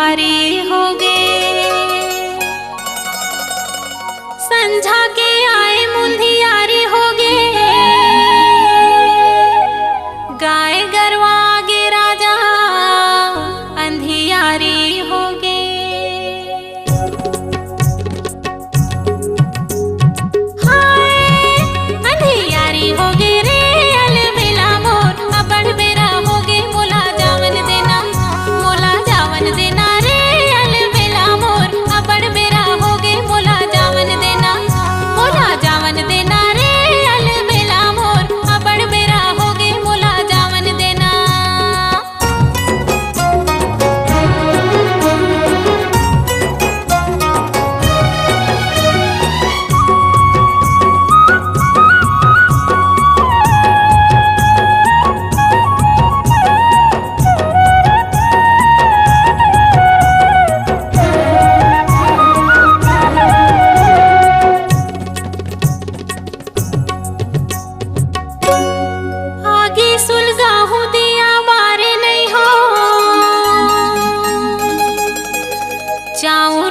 अंधियारी हो गे। संझा के आए मुंधियारी हो गे। गाय गरवा गे राजा अंधियारी हो गे। हाय अंधियारी हो गे रे अलबेला मोर। अबड़ बेरा हो गे मोला जावन देना, मोला जावन देना रे अलबेला मोर। अबड़ बेरा हो गे मोला जावन देना, मोला जावन देना रे अलबेला मोर। अबड़ बेरा हो गे मोला जावन देना। आगे सुलगाहू दिया मारे नहीं हो। जाऊं